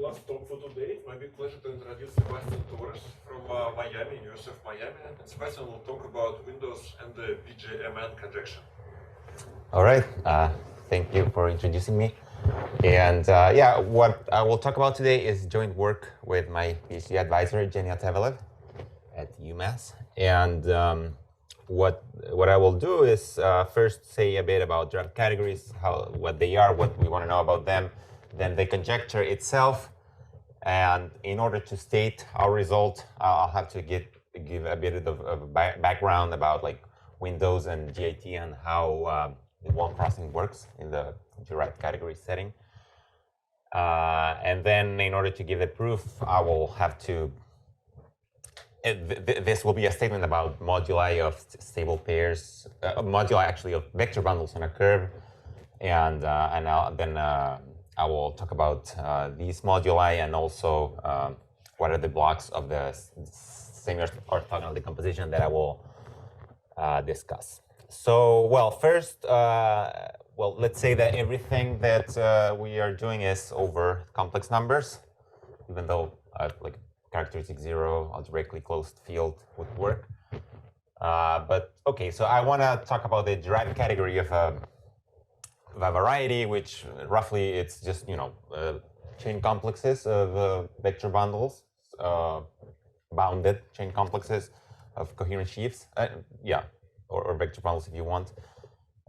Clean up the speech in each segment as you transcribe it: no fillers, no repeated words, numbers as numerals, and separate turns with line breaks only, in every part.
last talk for today. It's my big pleasure to introduce Sebastián Torres from Miami, University of Miami. And Sebastián will talk about Windows and the BGMN conjecture.
All right. Thank you for introducing me. And yeah, what I will talk about today is joint work with my PhD advisor, Tevelev at UMass. And what I will do is first say a bit about derived categories, what they are, what we want to know about them, then the conjecture itself. And in order to state our result, I'll have to give a bit of background about like Windows and GIT and how the wall crossing works in the derived category setting. And then in order to give the proof, I will have to this will be a statement about moduli of stable pairs, moduli actually of vector bundles on a curve, and then I will talk about these moduli and also what are the blocks of the semi-orthogonal decomposition that I will discuss. So, well, first, well, let's say that everything that we are doing is over complex numbers, even though like characteristic zero, algebraically closed field would work. But okay, so I want to talk about the derived category of a variety, which roughly it's just chain complexes of vector bundles, bounded chain complexes of coherent sheaves. Yeah, or vector bundles if you want,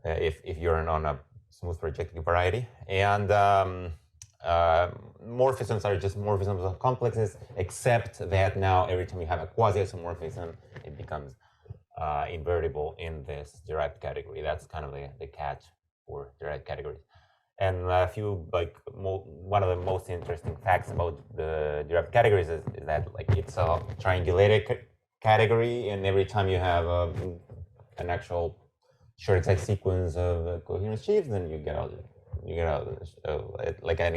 if you're on a smooth projective variety. And morphisms are just morphisms of complexes, except that now every time you have a quasi-isomorphism, it becomes invertible in this derived category. That's kind of the catch for derived categories. And a few, like, one of the most interesting facts about the derived categories is that, like, it's a triangulated category, and every time you have an actual short exact sequence of coherent sheaves, then you get like an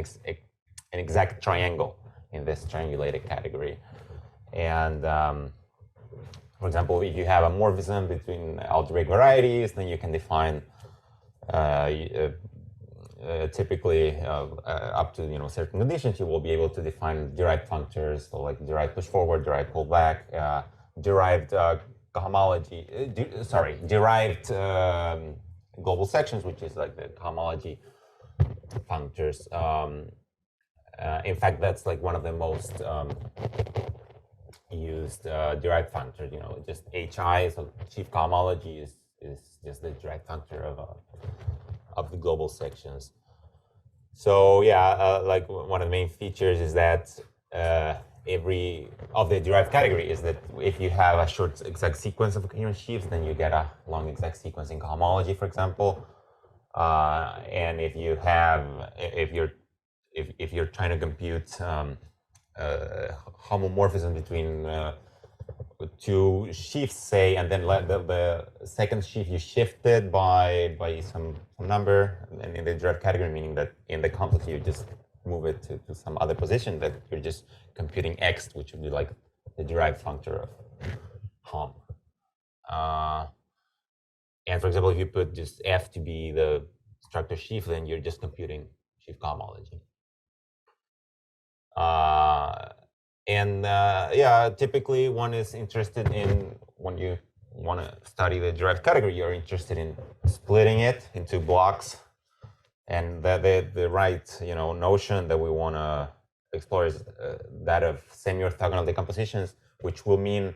exact triangle in this triangulated category. And for example, if you have a morphism between algebraic varieties, then you can define typically up to certain conditions, you will be able to define derived functors, so like derived push forward, derived pull back, derived homology. Derived global sections, which is like the homology functors. In fact, that's like one of the most used derived functors. Just HI, so chief homology is just the derived functor of the global sections. So yeah, like one of the main features is that every of the derived category is that if you have a short exact sequence of coherent sheaves, then you get a long exact sequence in homology, for example. And if you're trying to compute homomorphism between two sheaves, say, and then let the second sheaf you shifted by some number, and in the derived category, meaning that in the complex you just move it to some other position, that you're just computing x, which would be like the derived functor of hom. And for example, if you put just f to be the structure sheaf, then you're just computing sheaf homology. Yeah, typically one is interested in, when you want to study the derived category, you're interested in splitting it into blocks. And the right notion that we want to explore is that of semi-orthogonal decompositions, which will mean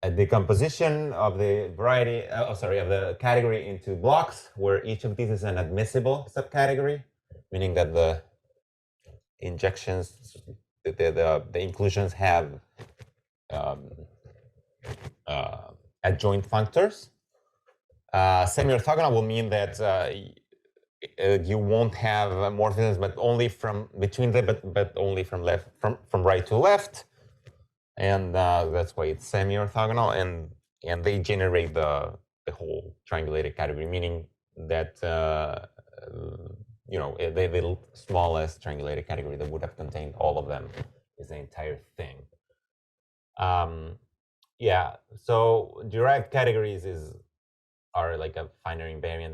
a decomposition of the variety, of the category into blocks, where each of these is an admissible subcategory, meaning that the injections, the inclusions have adjoint functors. Semi-orthogonal will mean that you won't have morphisms, but only from between them, but only from right to left, and that's why it's semi-orthogonal, and they generate the whole triangulated category, meaning that the smallest triangulated category that would have contained all of them is the entire thing. Yeah, so derived categories are like a finer invariant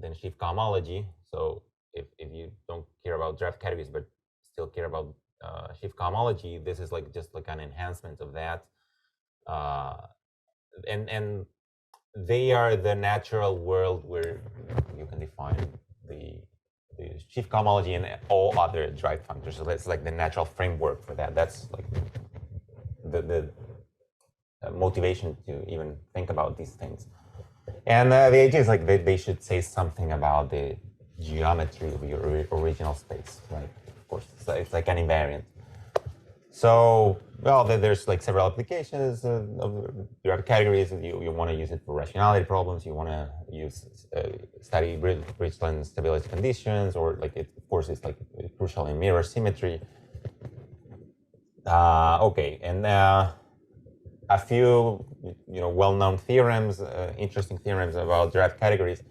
than sheaf homology. So if you don't care about derived categories but still care about Schiff cohomology, this is like just like an enhancement of that, and they are the natural world where you can define the Schiff cohomology and all other derived functors. So that's like the natural framework for that. That's like the motivation to even think about these things. And the idea is like they should say something about the geometry of your original space, right? Of course, so it's like an invariant. So, well, there's like several applications of derived categories. You want to use it for rationality problems. You want to use study Bridgeland stability conditions, or like it, of course, it's like crucial in mirror symmetry. Okay, and a few well-known theorems, interesting theorems about derived categories.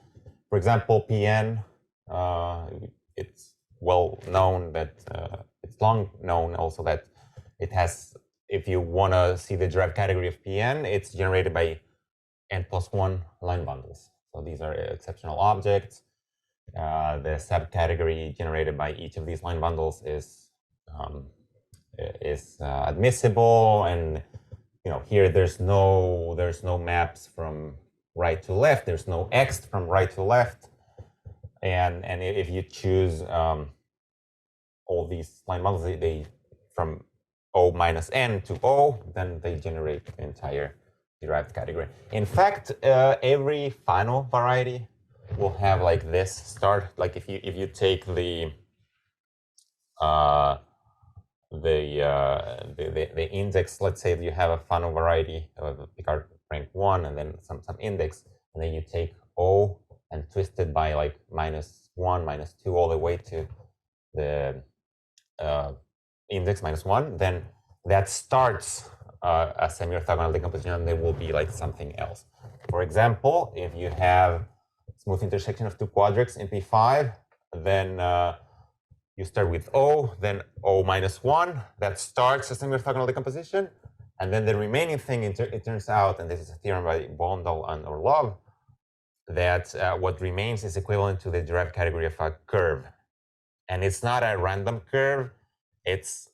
For example, Pn. It's well known that it's long known also that it has, if you want to see the derived category of Pn, it's generated by n+1 line bundles. So these are exceptional objects. The subcategory generated by each of these line bundles is admissible, and here there's no maps from right to left. There's no x from right to left, and if you choose all these line bundles, they from O minus n to O, then they generate the entire derived category. In fact, every final variety will have like this start. Like if you take the index, let's say that you have a Fano variety of Picard rank 1 and then some index, and then you take O and twist it by like -1, -2, all the way to the index -1, then that starts a semi-orthogonal decomposition, and there will be like something else. For example, if you have smooth intersection of two quadrics in P5, then you start with O, then O -1, that starts a semi-orthogonal decomposition, and then the remaining thing, it turns out, and this is a theorem by Bondal and Orlov, that what remains is equivalent to the derived category of a curve. And it's not a random curve, it's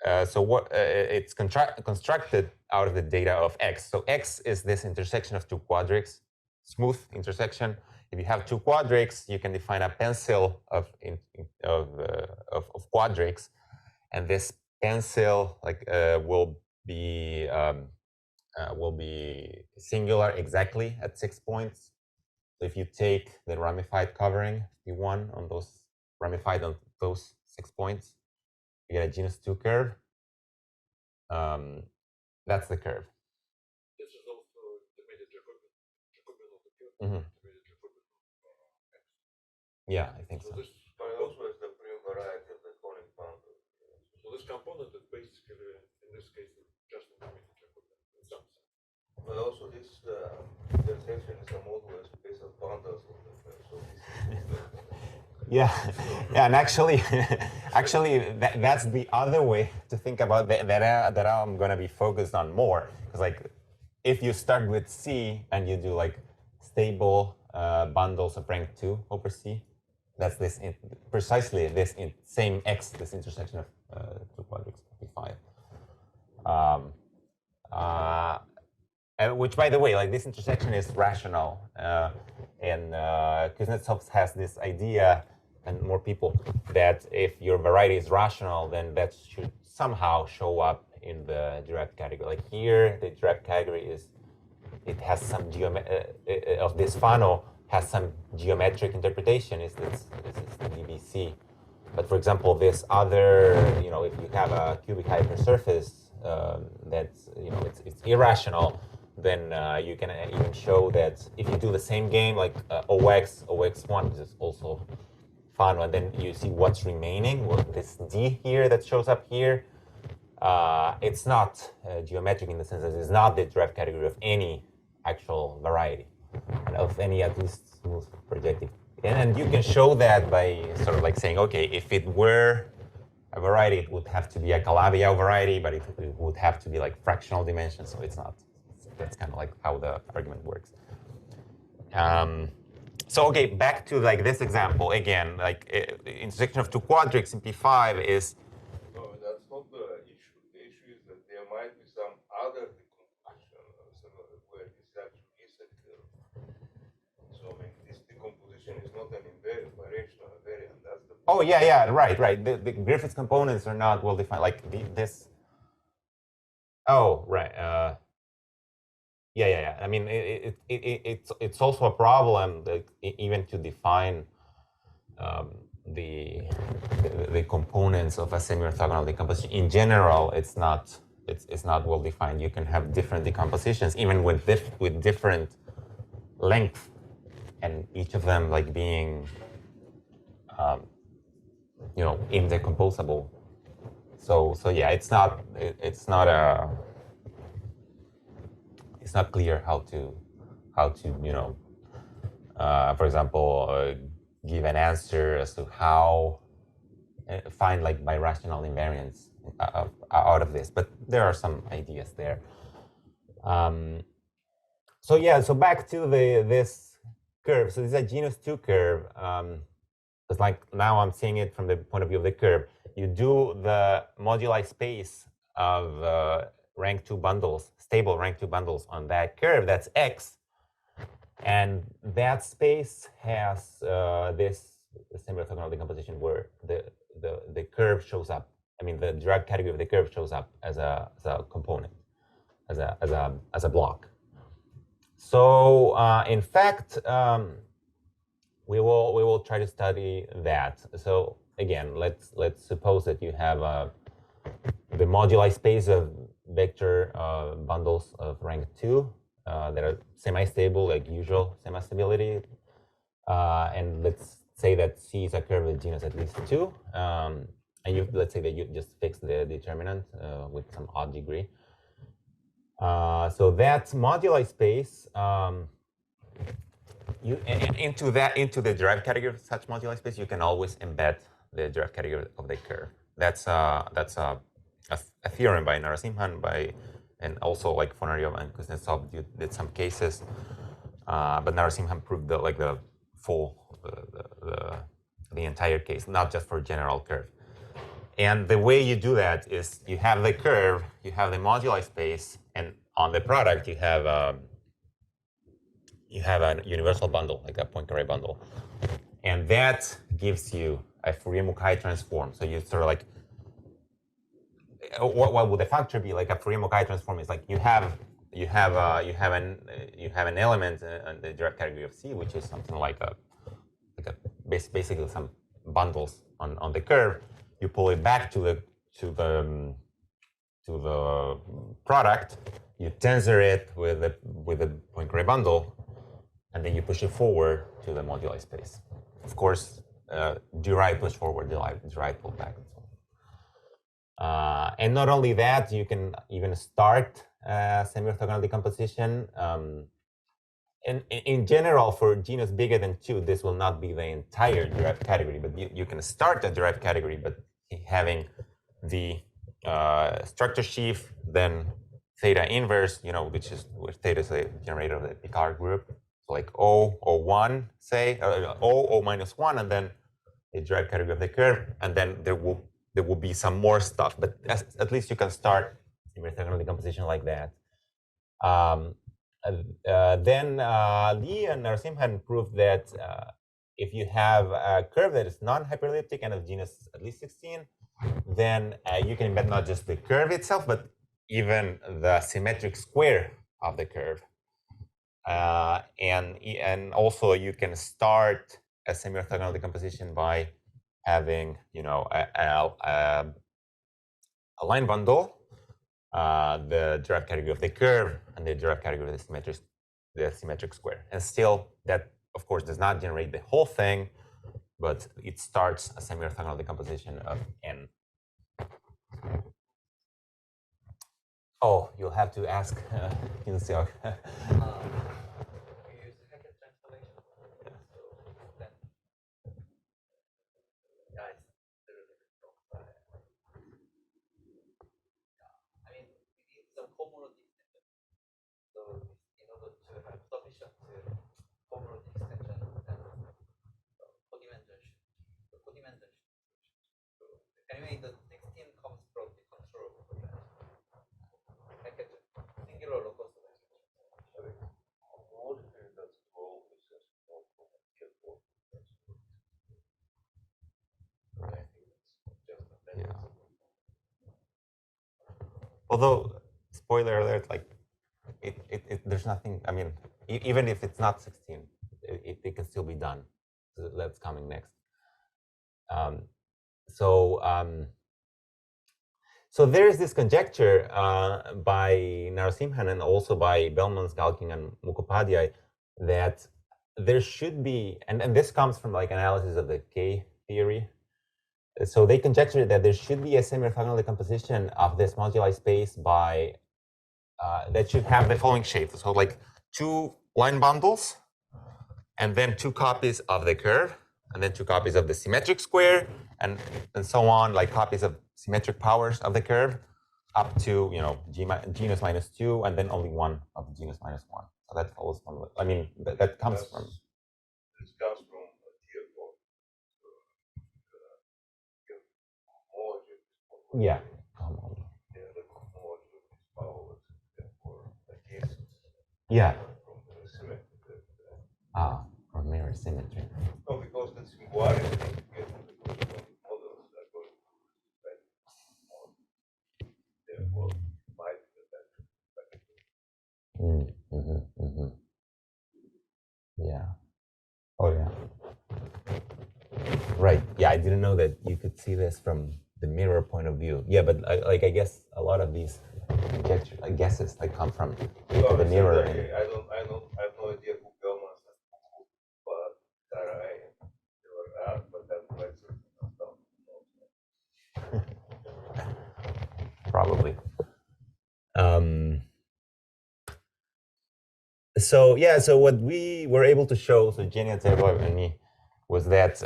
it's constructed out of the data of X. So X is this intersection of two quadrics, smooth intersection. If you have two quadrics, you can define a pencil of quadrics, and this pencil will be singular exactly at 6 points. So if you take the ramified covering P1 on those ramified on those 6 points, you get a genus 2 curve. That's the curve.
This is also the Jacobian of the curve.
Mm-hmm. Yeah, I think so.
This
also is the prime variety of the conic boundary.
So this component is basically, in this case, just intermediate Jacobian in some sense.
But also this intersection is a modular space of bundles.
Yeah, and actually, that's the other way to think about that I'm gonna be focused on more. Because like, if you start with C and you do like stable bundles of rank 2 over C, that's this precisely this same X, this intersection of two quadrics P5. Which, by the way, like this intersection is rational, and Kuznetsov has this idea, and more people, that if your variety is rational, then that should somehow show up in the derived category. Like here, the derived category it has some of this Fano has some geometric interpretation. Is the DBC. But for example, this other, if you have a cubic hypersurface that's, it's irrational, then you can even show that if you do the same game, like OX1 is also Fano, and then you see what's remaining. Well, this D here that shows up here, it's not geometric in the sense that it's not the derived category of any actual variety, and of any at least smooth projective. And you can show that by sort of like saying, okay, if it were a variety, it would have to be a Calabi-Yau variety, but it would have to be like fractional dimensions, so it's not. That's kind of like how the argument works. So okay, back to like this example again. Like intersection of two quadrics in P5 is.
So that
Oh yeah, right. The Griffiths components are not well defined. Like this. Oh right. Yeah. I mean, it's also a problem that even to define the components of a semi-orthogonal decomposition in general, it's not well defined. You can have different decompositions even with different length, and each of them like being indecomposable. So yeah, it's not clear how to for example, give an answer as to how find like birational invariance out of this. But there are some ideas there. So yeah, so back to this curve. So this is a genus 2 curve. It's like now I'm seeing it from the point of view of the curve. You do the moduli space of rank 2 bundles, stable rank 2 bundles on that curve. That's X. And that space has this semi-orthogonal decomposition where the curve shows up. I mean, the derived category of the curve shows up as a component, as a block. So in fact, we will try to study that. So again, let's suppose that you have the moduli space of vector bundles of rank 2 that are semi-stable, like usual semistability. And let's say that C is a curve with genus at least 2. And let's say that you just fix the determinant with some odd degree. So that moduli space, into the derived category of such moduli space, you can always embed the derived category of the curve. That's a theorem by Narasimhan and also like Fonaryov and Kuznetsov did some cases, but Narasimhan proved the full the entire case, not just for general curve. And the way you do that is you have the curve, you have the moduli space, and on the product you have a universal bundle, like a Poincare bundle, and that gives you a Fourier-Mukai transform. So you sort of like, what would the factor be? Like a Fourier-Mukai transform is like you have an element in the direct category of C, which is something like basically some bundles on the curve. You pull it back to the product. You tensor it with the Poincare bundle, and then you push it forward to the moduli space. Of course, derived push forward, derived pull back, and so on. And not only that, you can even start semi-orthogonal decomposition. In general, for genus bigger than 2, this will not be the entire derived category, but you can start a derived category, but having the structure sheaf, then theta inverse, which is where theta is the generator of the Picard group. So like O1, say, O minus 1, and then the derived category of the curve, and then there will be some more stuff, but at least you can start semi-orthogonal decomposition like that. Then Lee and Narasimhan proved that if you have a curve that is non-hyperelliptic and of genus at least 16, then you can embed not just the curve itself, but even the symmetric square of the curve. And also you can start a semi-orthogonal decomposition by having a line bundle, the derived category of the curve, and the derived category of the symmetric square. And still, that of course does not generate the whole thing, but it starts a semi-orthogonal decomposition of N. Oh, you'll have to ask Yunseok.
Anyway, the 16 comes from the control of the singular locus.
Although, spoiler alert, like there's nothing. I mean, even if it's not 16, it can still be done. So that's coming next. So there's this conjecture by Narasimhan and also by Belmans, Galkin, and Mukhopadhyay that there should be, and this comes from like analysis of the K theory. So they conjecture that there should be a semi-orthogonal decomposition of this moduli space by that should have the following shape. So like two line bundles, and then two copies of the curve, and then two copies of the symmetric square, and so on, like copies of symmetric powers of the curve, up to genus minus 2, and then only one of genus minus 1. So that follows from. I mean, that comes from.
This comes from Theorem.
Yeah. Yeah. Or mirror symmetry.
No, because the singularity get models are going to therefore might be
Yeah. Oh yeah. Right. Yeah, I didn't know that you could see this from the mirror point of view. Yeah, but I guess a lot of these conjectures, guesses, they come from the mirror.
I have no idea who Belmans is, but they were out, but that makes it
Probably. So yeah, so what we were able to show, so Jenny, Tevelev, and me, was that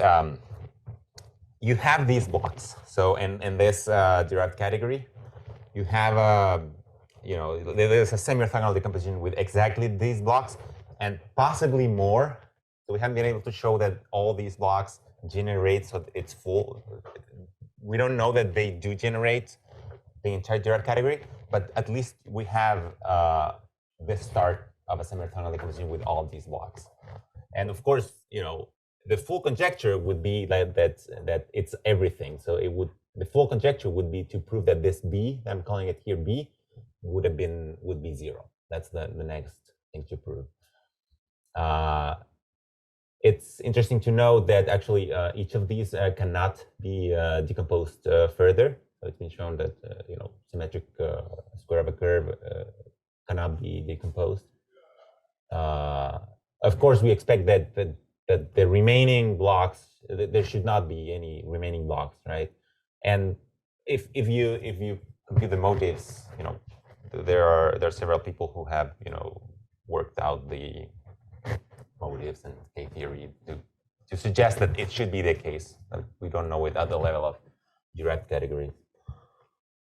you have these blocks. So in this derived category, you have there's a semi-orthogonal decomposition with exactly these blocks and possibly more. So we haven't been able to show that all these blocks generate so it's full. We don't know that they do generate the entire derived category, but at least we have the start of a semi-orthogonal decomposition with all these blocks. And of course, the full conjecture would be that it's everything. So the full conjecture would be to prove that this B, I'm calling it here B, would be 0. That's the next thing to prove. It's interesting to know that actually each of these cannot be decomposed further. So it's been shown that symmetric square of a curve cannot be decomposed. Of course, we expect that the remaining blocks, there should not be any remaining blocks, right? And if you compute the motives, there are several people who have worked out the motives and K theory to suggest that it should be the case. We don't know it at the level of derived categories.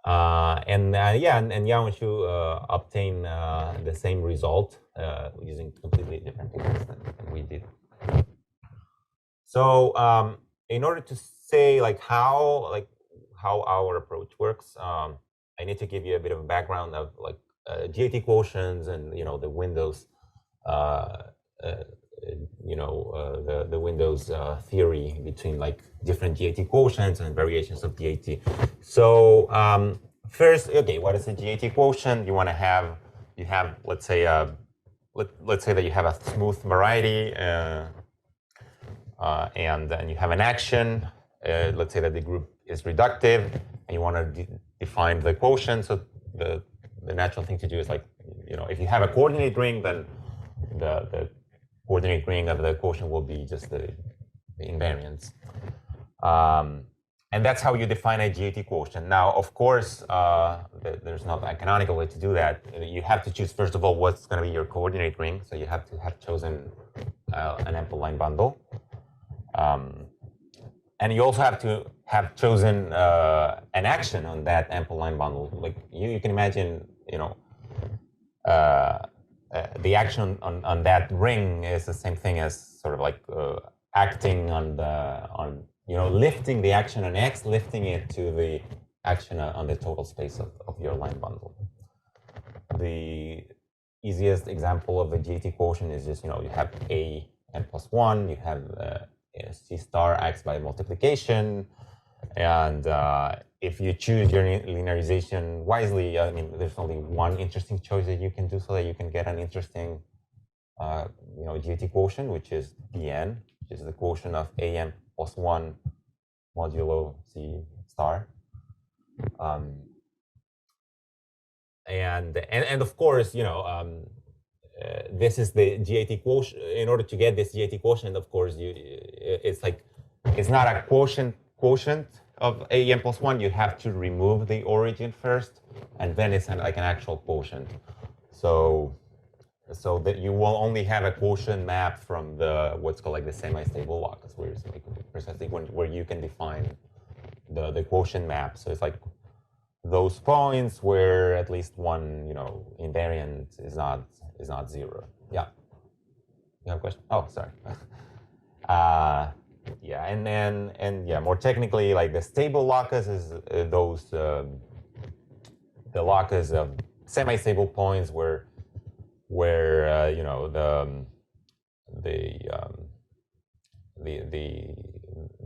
And Yamashu obtain the same result using completely different techniques than we did. So in order to say how our approach works, I need to give you a bit of a background of GAT quotients and the windows, the windows theory between different GAT quotients and variations of GAT. So first, okay, what is a GAT quotient? You have let's say that you have a smooth variety and you have an action. Let's say that the group is reductive, and you want to define the quotient. So the natural thing to do is if you have a coordinate ring, then the coordinate ring of the quotient will be just the invariance. And that's how you define a GAT quotient. Now, of course, there's not a canonical way to do that. You have to choose, first of all, what's going to be your coordinate ring. So you have to have chosen an ample line bundle. And you also have to have chosen an action on that ample line bundle. You can imagine, the action on that ring is the same thing as sort of acting on lifting the action on X, lifting it to the action on the total space of your line bundle. The easiest example of the GAT quotient is just, you have A n plus 1, you have C star acts by multiplication, And if you choose your linearization wisely, I mean, there's only one interesting choice that you can do so that you can get an interesting, GT quotient, which is Bn, which is the quotient of Am plus 1 modulo C star. And of course, this is the GAT quotient. In order to get this GAT quotient, of course, it's not a quotient of Am plus 1. You have to remove the origin first, and then it's like an actual quotient. So that you will only have a quotient map from the what's called like the semi-stable locus, where it's like precisely where you can define the quotient map. So it's like those points where at least one invariant is not 0. Yeah. You have a question? Oh, sorry. Yeah, and more technically, like the stable locus is the locus of semi-stable points where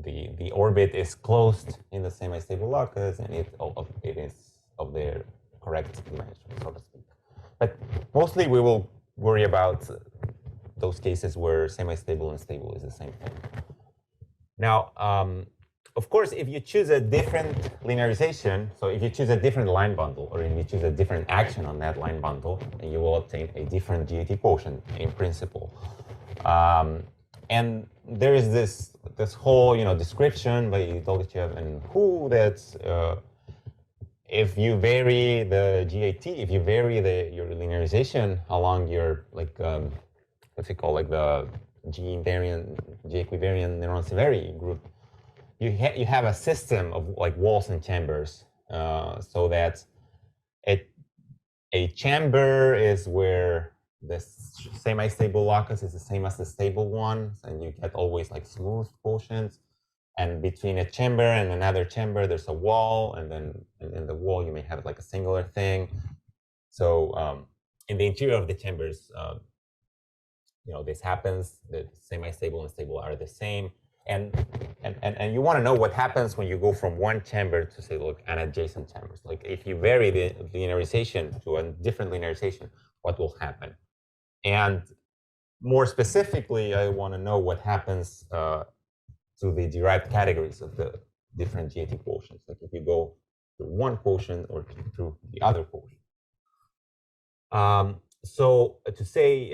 the orbit is closed in the semi-stable locus, and it is of their correct dimension, so to speak. But mostly we will worry about those cases where semi-stable and stable is the same thing. Now, of course, if you choose a different linearization, so if you choose a different line bundle, or if you choose a different action on that line bundle, you will obtain a different GAT quotient in principle. And there is this whole description by Dolitchev and Hu that if you vary the GAT, if you vary your linearization along your what's it called, like the G equivariant neuron severity group, you have a system of like walls and chambers, so that a chamber is where the semi-stable locus is the same as the stable one, and you get always like smooth quotients. And between a chamber and another chamber, there's a wall, and then in the wall you may have like a singular thing. So in the interior of the chambers, this happens. The semi-stable and stable are the same, and you want to know what happens when you go from one chamber to say, look, an adjacent chambers. Like if you vary the linearization to a different linearization, what will happen? And more specifically, I want to know what happens to the derived categories of the different GAT quotients. Like if you go through one quotient or through the other quotient. So to say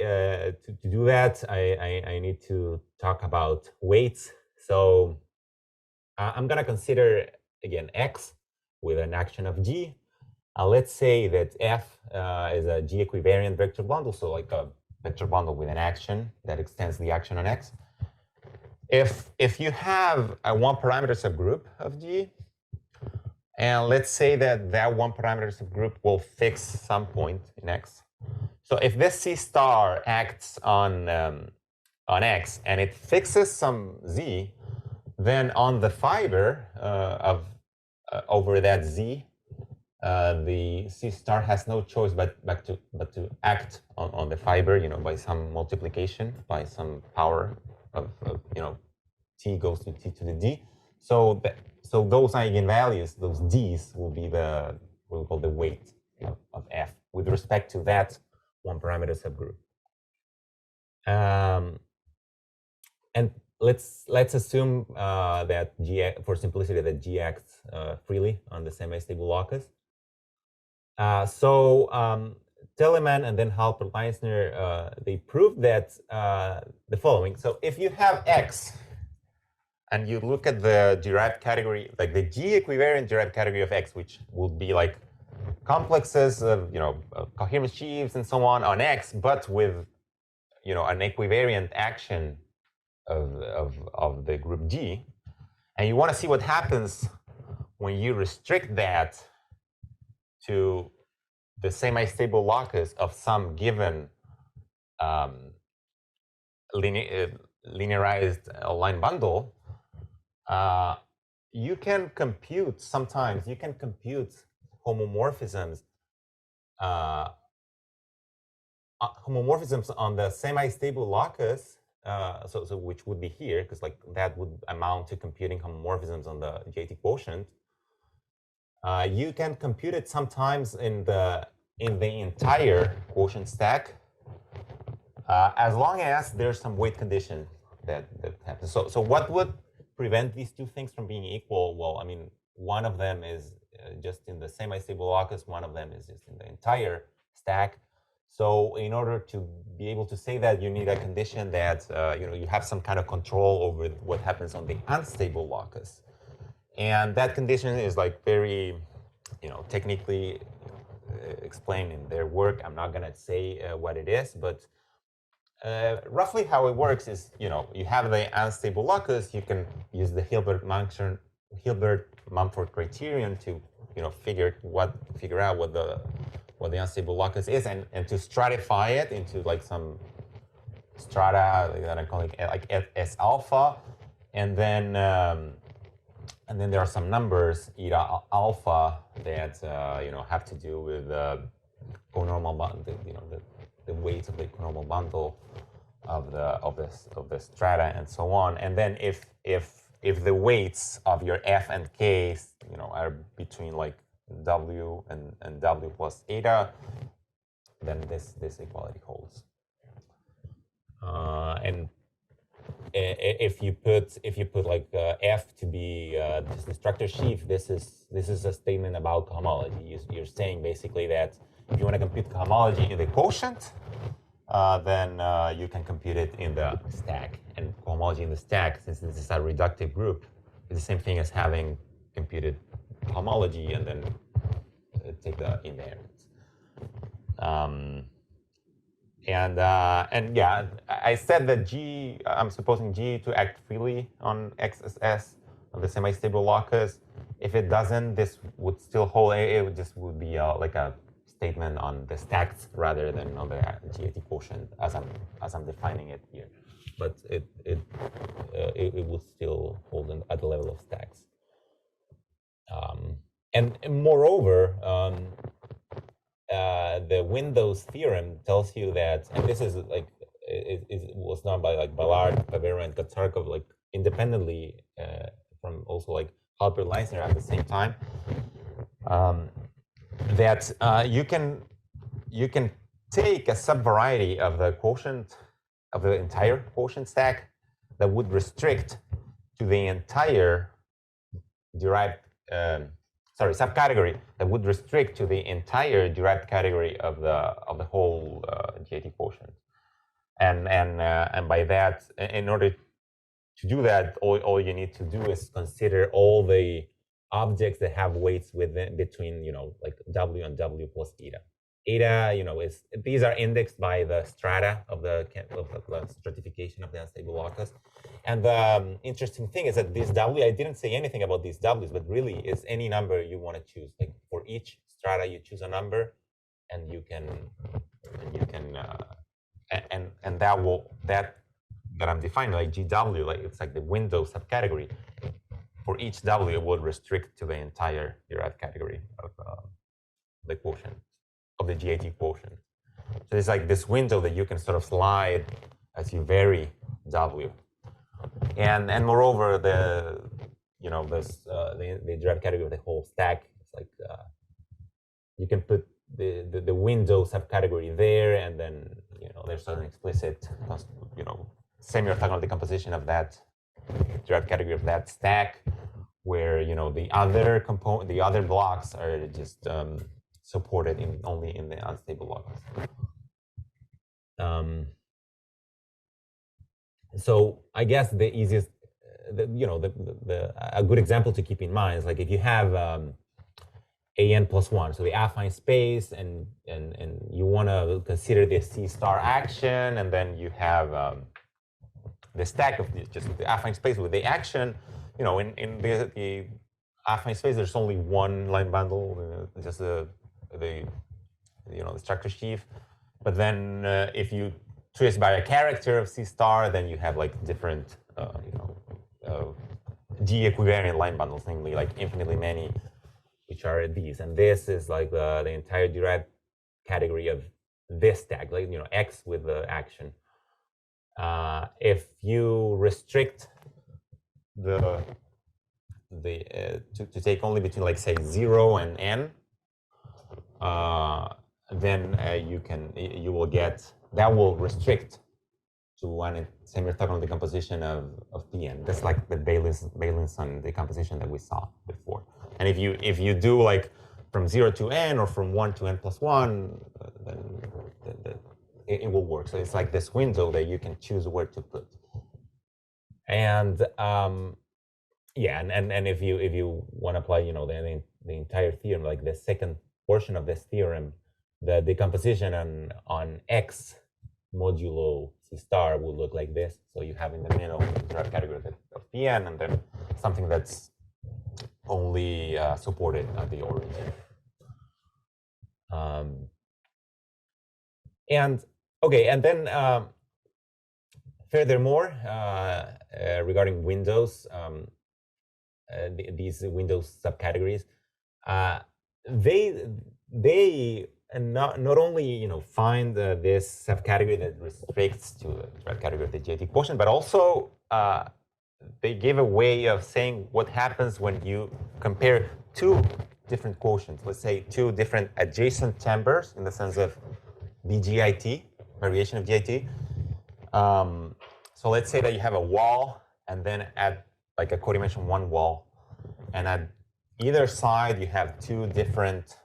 to do that, I need to talk about weights. So I'm going to consider again X with an action of G. Let's say that F is a G equivariant vector bundle, so like a vector bundle with an action that extends the action on X. If you have a one parameter subgroup of G, and let's say that one parameter subgroup will fix some point in X. So if this C star acts on X and it fixes some Z, then on the fiber over that Z, the C star has no choice but to act on the fiber, by some multiplication, by some power of T goes to T to the D. So those eigenvalues, those D's, will be what we call the weight of F with respect to that one parameter subgroup. And let's assume that G, for simplicity, that G acts freely on the semi-stable locus. Telemann and then Halper-Leisner, they proved that the following. So if you have X and you look at the derived category, like the G equivariant derived category of X, which would be like complexes of coherent sheaves and so on X, but with an equivariant action of the group G, and you want to see what happens when you restrict that to the semi-stable locus of some given linearized line bundle, you can compute homomorphisms on the semi-stable locus so which would be here, because like that would amount to computing homomorphisms on the GAT quotient. You can compute it sometimes in the entire quotient stack, as long as there's some weight condition that happens. So what would prevent these two things from being equal? Well, I mean, one of them is just in the semi-stable locus. One of them is just in the entire stack. So in order to be able to say that, you need a condition that you have some kind of control over what happens on the unstable locus. And that condition is like very, technically explained in their work. I'm not going to say what it is, but roughly how it works is, you have the unstable locus. You can use the Hilbert-Mumford criterion to, figure out what the unstable locus is, and to stratify it into like some strata that I call like S alpha, and then there are some numbers eta alpha that have to do with conormal the weights of the conormal bundle of the strata and so on. And then if the weights of your F and K are between like W and W plus eta, then this equality holds. And if you put like F to be this destructor sheaf, this is a statement about cohomology. You're saying basically that if you want to compute cohomology in the quotient, then you can compute it in the stack. And cohomology in the stack, since this is a reductive group, is the same thing as having computed homology and then take the invariance. And yeah, I said that G, I'm supposing G to act freely on XSS of the semi-stable locus. If it doesn't, this would still hold. It would be like a statement on the stacks rather than on the GAT quotient as I'm defining it here. But it would still hold at the level of stacks. And moreover, the Windows theorem tells you that, and this is like it was done by like Ballard, Favero, and Katsarkov like independently from also like Halpert Leisner at the same time. That you can take a subvariety of the quotient of the entire quotient stack that would restrict to the entire derived subcategory that would restrict to the entire derived category of the whole GAT quotient, and by that, in order to do that, all you need to do is consider all the objects that have weights within between like W and W plus eta. Eta these are indexed by the strata of the stratification of the unstable locus. And the interesting thing is that this W, I didn't say anything about these W's, but really is any number you want to choose. Like for each strata, you choose a number, and you can that I'm defining like GW, like it's like the window subcategory. For each W, it would restrict to the entire derived category of the quotient of the GAT quotient. So it's like this window that you can sort of slide as you vary W. And moreover, the derived category of the whole stack, it's like you can put the window subcategory there, and then there's an explicit semi-orthogonal decomposition of that derived category of that stack, where the other blocks are just supported only in the unstable locus. So I guess the easiest, a good example to keep in mind is like if you have AN plus 1, so the affine space, and you want to consider the C star action, and then you have the stack of just the affine space with the action. In the affine space, there's only one line bundle, just the structure sheaf. But then if you twist by a character of C star, then you have like different G equivariant line bundles, namely like infinitely many, which are these. And this is like the entire derived category of this stack, like X with the action. if you restrict to take only between, like, say 0 and n, then you will get, that will restrict to one semi-orthogonal decomposition of Pn. That's like the Belmans decomposition that we saw before. And if you do, like, from 0 to n or from 1 to n plus 1, then it will work. So it's like this window that you can choose where to put. And yeah, and if you want to apply, the entire theorem, like the second portion of this theorem, the decomposition on X modulo C star will look like this. So you have in the middle the derived category of Pn, and then something that's only supported at the origin. And then furthermore, regarding windows, these Windows subcategories, they not only find this subcategory that restricts to the derived category of the GIT quotient, but also they give a way of saying what happens when you compare two different quotients. Let's say two different adjacent chambers in the sense of BGIT, variation of GIT. So let's say that you have a wall, and then at like a codimension 1 wall, and at either side you have two different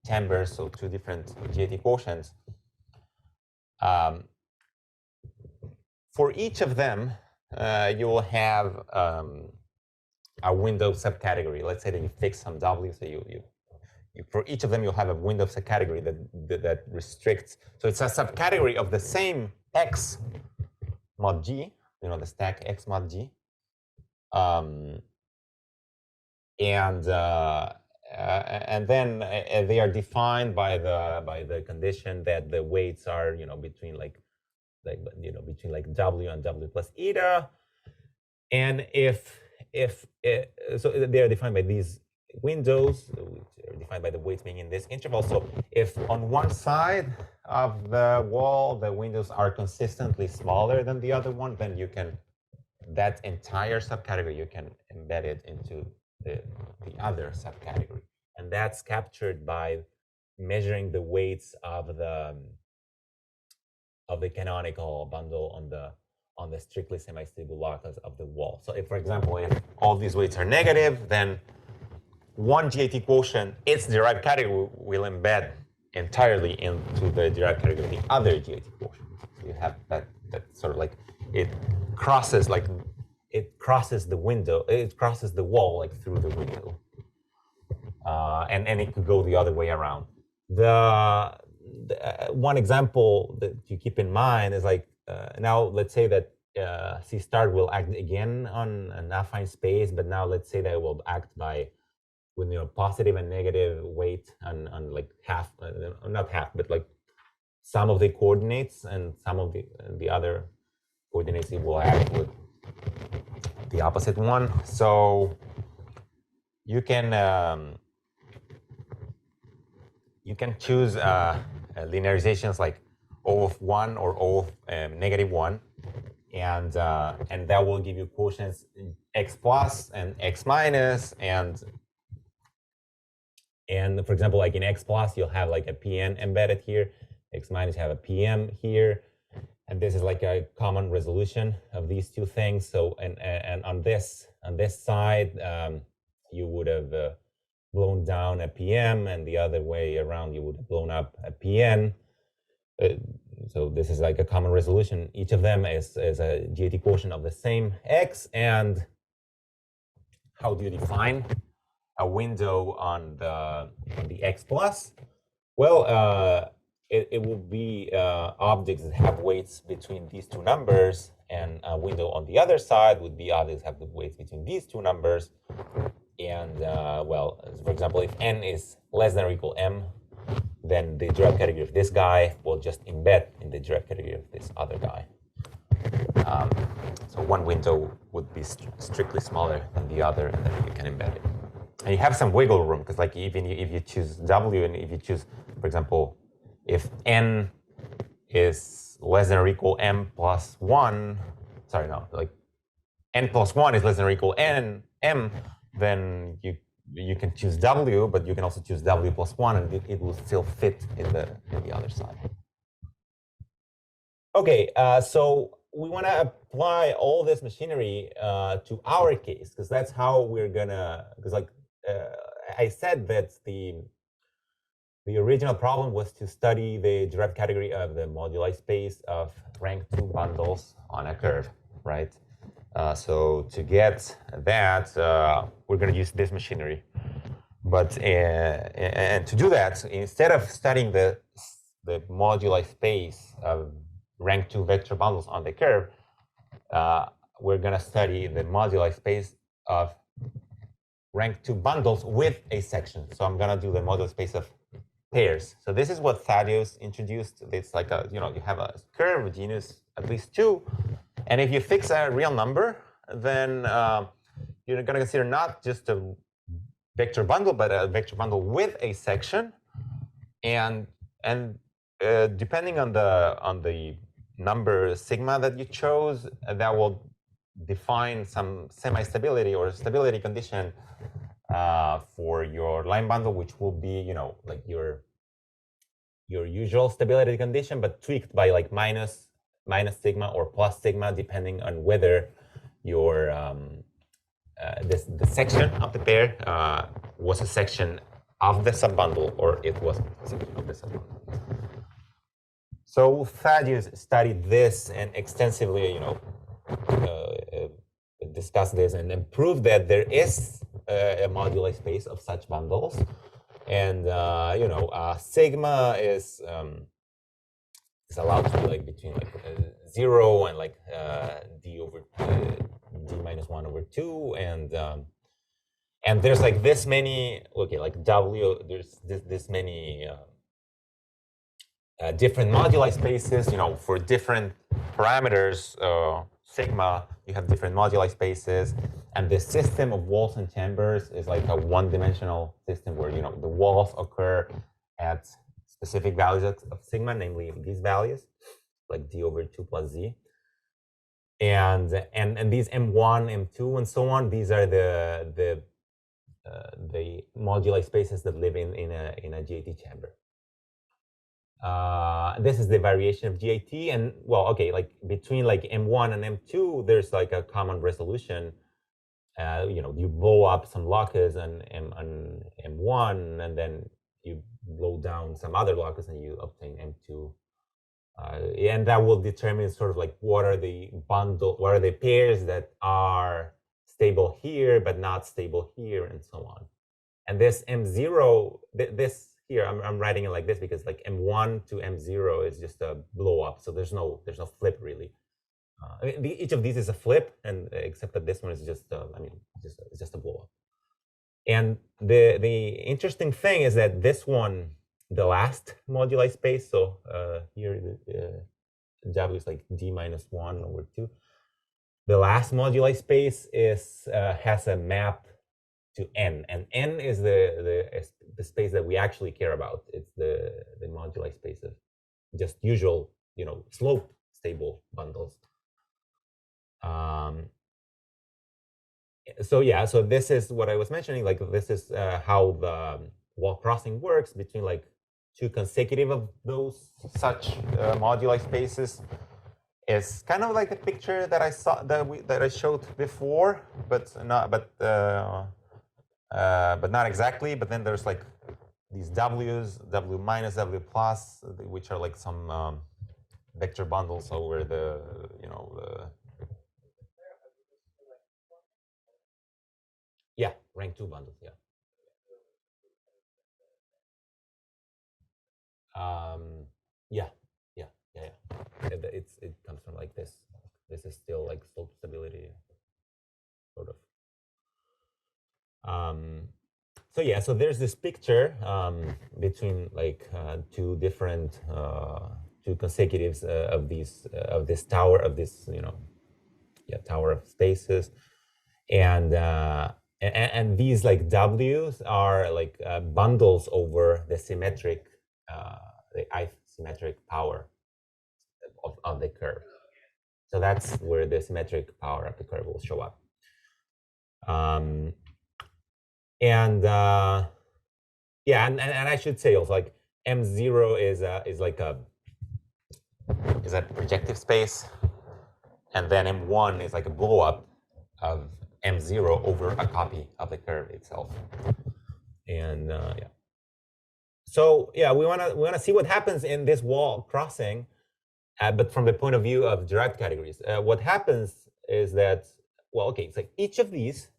chambers, so two different GIT quotients. For each of them, you will have a window subcategory. Let's say that you fix some W, so you for each of them you'll have a window subcategory that restricts. So it's a subcategory of the same X mod G, the stack X mod G. And then they are defined by the condition that the weights are between between W and W plus eta, and so they are defined by these windows, which are defined by the weights being in this interval. So if on one side of the wall the windows are consistently smaller than the other one, then you can, that entire subcategory, you can embed it into the other subcategory, and that's captured by measuring the weights of the canonical bundle on the strictly semi-stable locus of the wall. So if, for example, if all these weights are negative, then one GIT quotient, its derived category will embed entirely into the derived category of the other GIT quotient. So you have that sort of like it crosses the window, it crosses the wall like through the window, and it could go the other way around. The one example that you keep in mind is like now let's say that C star will act again on an affine space, but now let's say that it will act with positive and negative weight on like half, not half, but like some of the coordinates, and some of the other coordinates it will act with the opposite one. So you can choose linearizations like O of 1 or O of -1, and that will give you quotients X plus and X minus, and for example, like in X plus, you'll have like a Pn embedded here, X minus you have a Pm here, and this is like a common resolution of these two things. So and on this side, you would have blown down a Pm, and the other way around, you would have blown up a Pn. So this is like a common resolution. Each of them is a GIT quotient of the same X. And how do you define a window on the X plus? Well, it will be objects that have weights between these two numbers, and a window on the other side would be objects that have the weights between these two numbers. And well, for example, if n is less than or equal m, then the derived category of this guy will just embed in the derived category of this other guy. So one window would be strictly smaller than the other, and then you can embed it. And you have some wiggle room, because like even if you choose W, and if you choose, for example, if n is less than or equal m plus 1, sorry, no, like n plus 1 is less than or equal n, m, then you can choose w, but you can also choose w plus 1, and it will still fit in the other side. Okay, so we want to apply all this machinery to our case, because that's how we're gonna, because like I said that the original problem was to study the derived category of the moduli space of rank 2 bundles on a curve, right? So to get that, we're going to use this machinery. But and to do that, instead of studying the moduli space of rank 2 vector bundles on the curve, we're going to study the moduli space of rank 2 bundles with a section. So I'm going to do the moduli space of pairs. So this is what Thaddeus introduced. It's like a, you have a curve with genus at least 2. And if you fix a real number, then you're going to consider not just a vector bundle, but a vector bundle with a section. And depending on the number sigma that you chose, that will define some semi-stability or stability condition for your line bundle, which will be, like your usual stability condition, but tweaked by like minus sigma or plus sigma, depending on whether your the section of the pair was a section of the subbundle or it wasn't a section of the subbundle. So Thaddeus studied this and extensively, discussed this and proved that there is a moduli space of such bundles, and sigma is allowed to be like between like 0 and like d minus 1 over 2, and there's like this many, like w, there's this many different moduli spaces, for different parameters, sigma, you have different moduli spaces, and the system of walls and chambers is like a one-dimensional system where, the walls occur at specific values of sigma, namely these values, like d over 2 plus z. And these m1, m2, and so on, these are the moduli spaces that live in a GAT chamber. This is the variation of GAT, and like between like m1 and m2, there's like a common resolution. You blow up some locus on m1, and then you blow down some other locus, and you obtain m2. And that will determine sort of like what are the pairs that are stable here but not stable here, and so on. And this m0, this here I'm writing it like this because like m1 to m0 is just a blow up, so there's no flip really. Each of these is a flip, and except that this one is just it's just a blow up. And the interesting thing is that this one, the last moduli space, so here W is like d minus 1 over 2. The last moduli space has a map to n, and n is the space that we actually care about. It's the moduli space of just usual, slope stable bundles. So this is what I was mentioning. Like this is how the wall crossing works between like two consecutive of those such moduli spaces. It's kind of like the picture that I saw that I showed before, but not exactly. But then there's like these W's, W minus, W plus, which are like some vector bundles over the yeah, rank 2 bundles, yeah. Yeah. It comes from like this. This is still like slope stability, sort of. So there's this picture between like two different two consecutives of this tower of this tower of spaces, and these like W's are like bundles over the symmetric the ith symmetric power. of the curve. So that's where the symmetric power of the curve will show up. Yeah, and I should say also, like, M0 is like a projective space, and then M1 is like a blow up of M0 over a copy of the curve itself. And yeah. So yeah, we wanna see what happens in this wall crossing, but from the point of view of derived categories. What happens is that, well, okay, it's like each of these,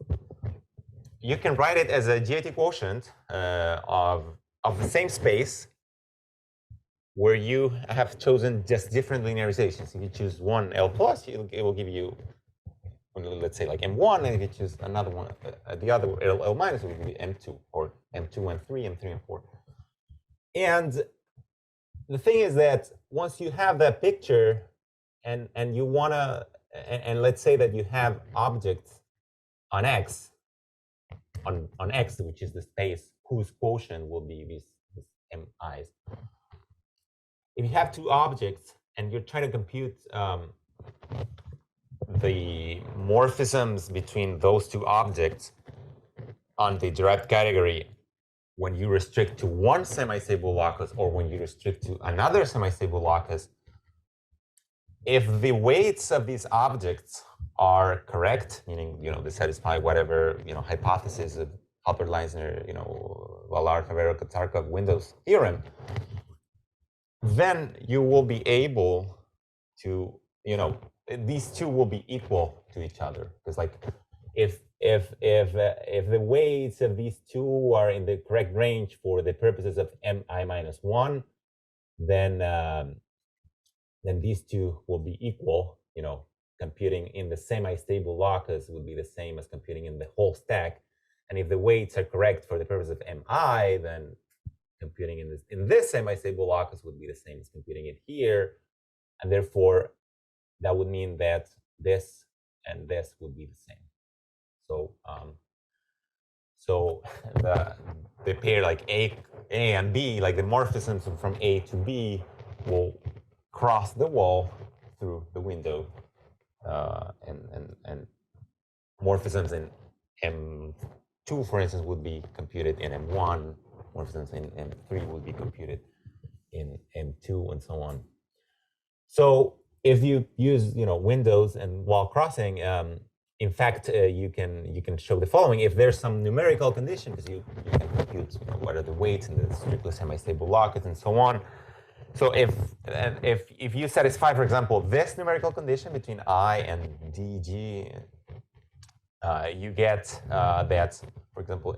you can write it as a GIT quotient of the same space where you have chosen just different linearizations. If you choose one L plus, it will give you, let's say, like M1, and if you choose another one, the other L minus, it will give you M2, or M2 and 3, M3 and 4. And the thing is that once you have that picture, and you wanna, and let's say that you have objects on X, on X, which is the space whose quotient will be these MIs. If you have two objects and you're trying to compute the morphisms between those two objects on the derived category, when you restrict to one semi-stable locus or when you restrict to another semi-stable locus, if the weights of these objects are correct, meaning they satisfy whatever hypothesis of Halpert-Leisner, Vallard-Favero-Kotsarkov Windows theorem, then you will be able to, these two will be equal to each other, because like if the weights of these two are in the correct range for the purposes of mi minus 1, then these two will be equal. Computing in the semi-stable locus would be the same as computing in the whole stack. And if the weights are correct for the purpose of mi, then computing in this semi-stable locus would be the same as computing it here, and therefore that would mean that this and this would be the same. So so the pair like A and B, like the morphisms from A to B, will cross the wall through the window, and morphisms in M2, for instance, would be computed in M1. Morphisms in M3 would be computed in M2, and so on. So if you use windows and wall crossing, in fact, you can show the following. If there's some numerical condition, because you can compute what are the weights in the strictly semi-stable locus and so on. So if you satisfy, for example, this numerical condition between I and DG, you get that, for example,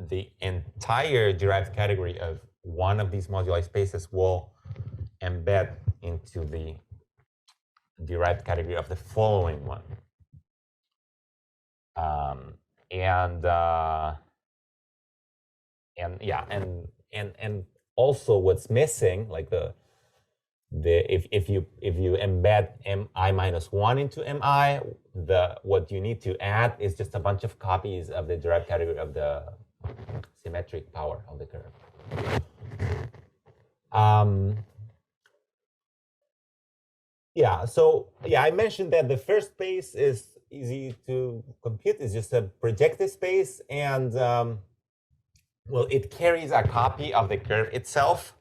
the entire derived category of one of these moduli spaces will embed into the derived category of the following one. And also what's missing, like if you embed mi minus 1 into mi, what you need to add is just a bunch of copies of the derived category of the symmetric power of the curve. Yeah, so yeah, I mentioned that the first space is easy to compute. It's just a projective space, and well, it carries a copy of the curve itself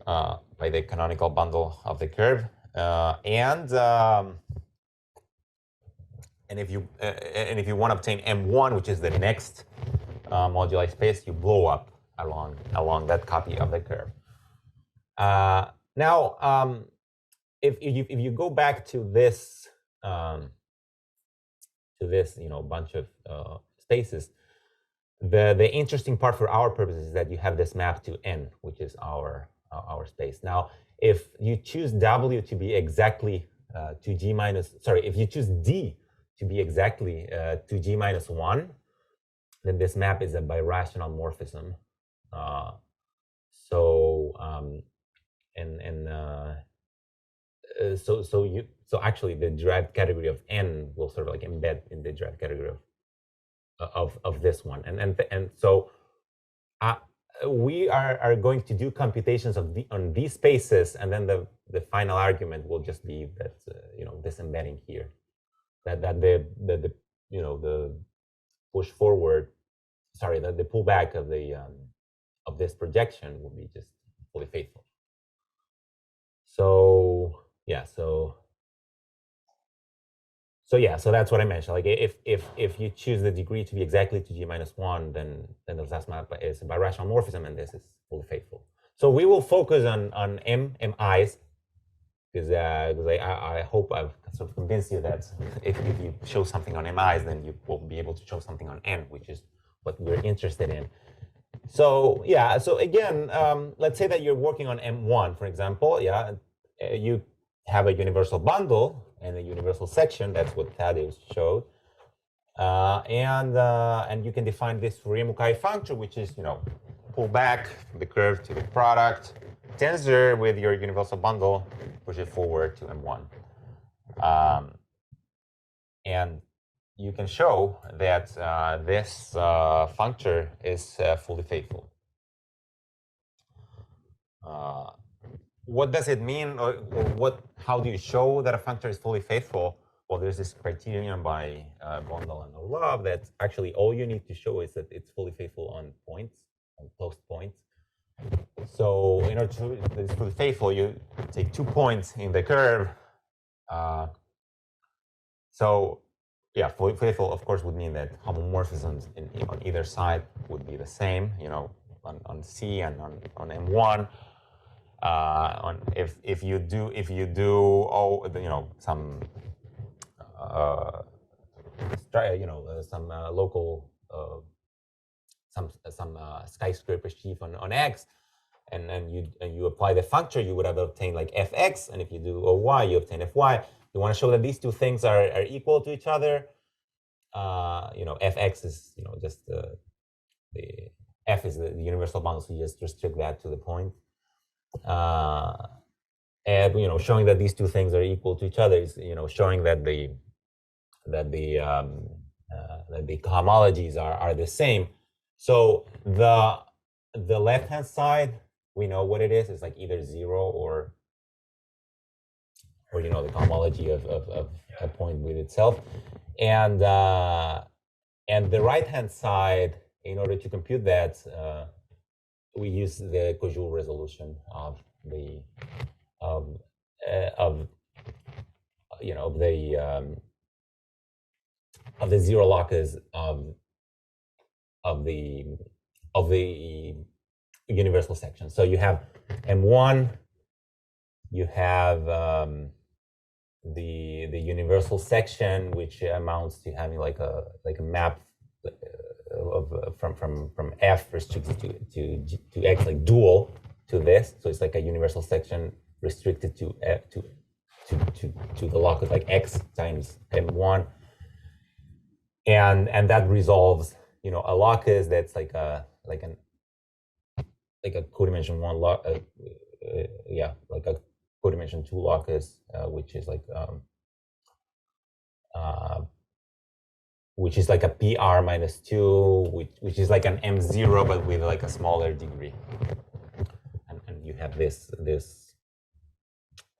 by the canonical bundle of the curve, and if you want to obtain M1, which is the next moduli space, you blow up along that copy of the curve. Now, if you go back to this bunch of spaces, the interesting part for our purposes is that you have this map to N, which is our space. Now, if you choose W to be exactly if you choose D to be exactly 2G minus 1, then this map is a birational morphism. So actually the derived category of N will sort of like embed in the derived category of this one, and so we are going to do computations on these spaces, and then the final argument will just be that this embedding here, that the push forward, sorry, the pullback of this projection will be just fully faithful. So yeah, so that's what I mentioned. Like if you choose the degree to be exactly to G-1, then the last map is a birational morphism, and this is fully faithful. So we will focus on MIs, because I hope I've sort of convinced you that if you show something on MIs, then you will be able to show something on N, which is what we're interested in. So yeah, so again, let's say that you're working on M1, for example. Yeah, you have a universal bundle and a universal section. That's what Tadeusz showed, and you can define this Fourier-Mukai function, which is pull back the curve to the product tensor with your universal bundle, push it forward to M1, and you can show that this functor is fully faithful. What does it mean, or how do you show that a functor is fully faithful? Well, there's this criterion by Bondal and Orlov that actually all you need to show is that it's fully faithful on points, on closed points. So in order to that it's fully faithful, you take 2 points in the curve. So yeah, fully faithful, of course, would mean that homomorphisms on either side would be the same, on C and on M1. If you do some some local some skyscraper sheaf on X, and you apply the functor, you would have obtained like Fx, and if you do Oy, you obtain Fy. You want to show that these two things are equal to each other. Fx is just the F is the universal bundle, so you just restrict that to the point. And showing that these two things are equal to each other is showing that the cohomologies are the same. So the left hand side, we know what it is. It's like either 0 or the cohomology of a point with itself, and the right hand side, in order to compute that, we use the Kojoule resolution of the zero locus of the universal section. So you have M1, you have the universal section, which amounts to having like a map from F restricted to X, like dual to this. So it's like a universal section restricted to the locus like X times M1, and that resolves a locus that's like a codimension 1 like a codimension 2 locus, which is like a PR minus 2, which is like an M0 but with like a smaller degree, and you have this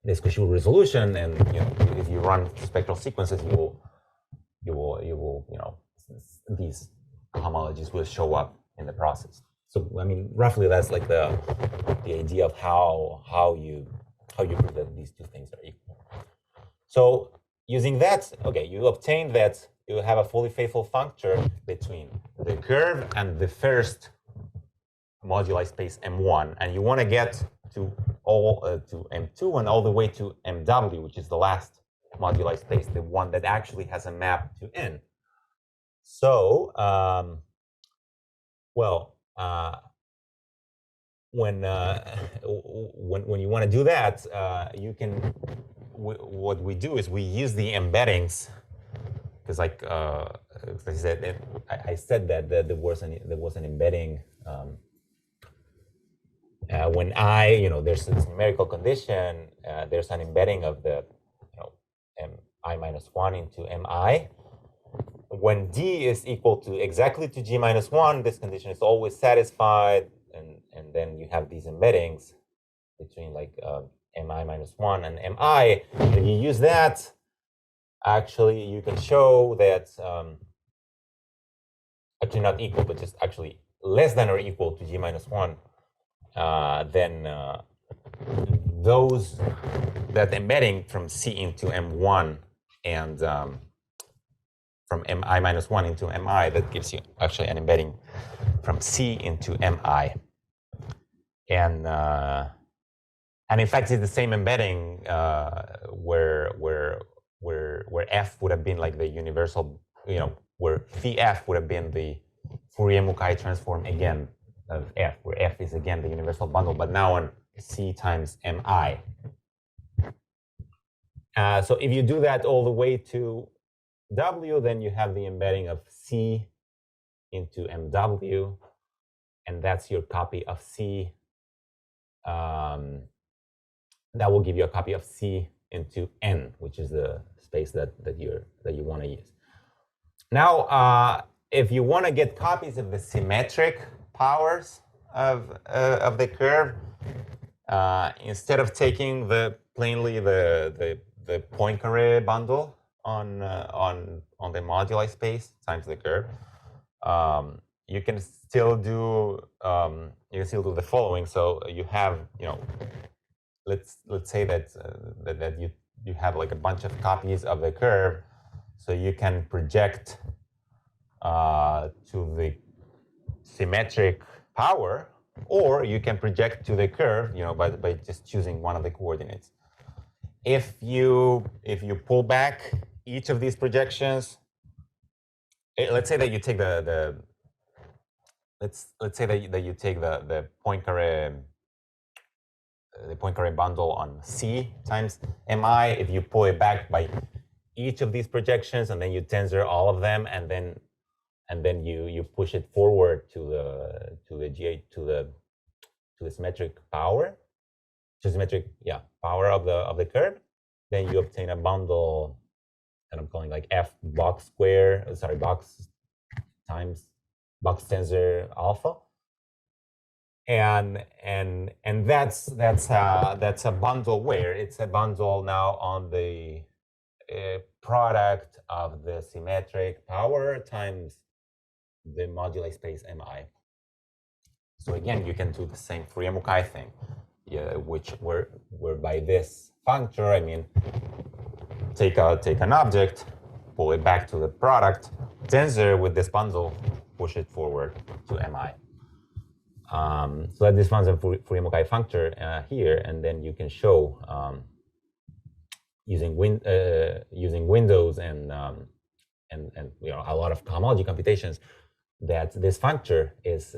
Kojoule resolution, and if you run spectral sequences, you will these homologies will show up in the process. So I mean, roughly that's like the idea of how you prove that these two things are equal. So using that, okay, you obtain that you have a fully faithful functor between the curve and the first moduli space M1, and you want to get to M2 and all the way to MW, which is the last moduli space, the one that actually has a map to N. So, when you want to do that, you can. What we do is we use the embeddings, because like I said that there was an embedding when there's this numerical condition, there's an embedding of the mi-1 into mi. When D is equal to exactly to G-1, this condition is always satisfied, and then you have these embeddings between like mi minus 1 and mi. And if you use that, actually you can show that actually not equal, but just actually less than or equal to g minus 1, then those that embedding from C into M1 and from Mi minus 1 into Mi, that gives you actually an embedding from C into Mi. And in fact, it's the same embedding where F would have been like the universal, where phi F would have been the Fourier-Mukai transform again of F, where F is again the universal bundle, but now on C times Mi. So if you do that all the way to W, then you have the embedding of C into MW, and that's your copy of C. That will give you a copy of C into N, which is the space that you want to use. Now, if you want to get copies of the symmetric powers of the curve, instead of taking plainly the Poincare bundle on the moduli space times the curve, you can still do the following. So you have, let's say that you have like a bunch of copies of the curve, so you can project to the symmetric power, or you can project to the curve, by just choosing one of the coordinates. If you pull back each of these projections, let's say that you take let's say that you take the Poincare bundle on C times Mi. If you pull it back by each of these projections, and then you tensor all of them, and then you push it forward to the symmetric power, power of the curve, then you obtain a bundle that I'm calling like F box tensor alpha, and that's a bundle where it's a bundle now on the product of the symmetric power times the moduli space Mi. So again, you can do the same Fourier-Mukai thing, whereby this functor, I mean, take an object, pull it back to the product, tensor with this bundle, push it forward to Mi. So that this runs a Fourier-Mukai functor here, and then you can show using windows and a lot of cohomology computations that this functor is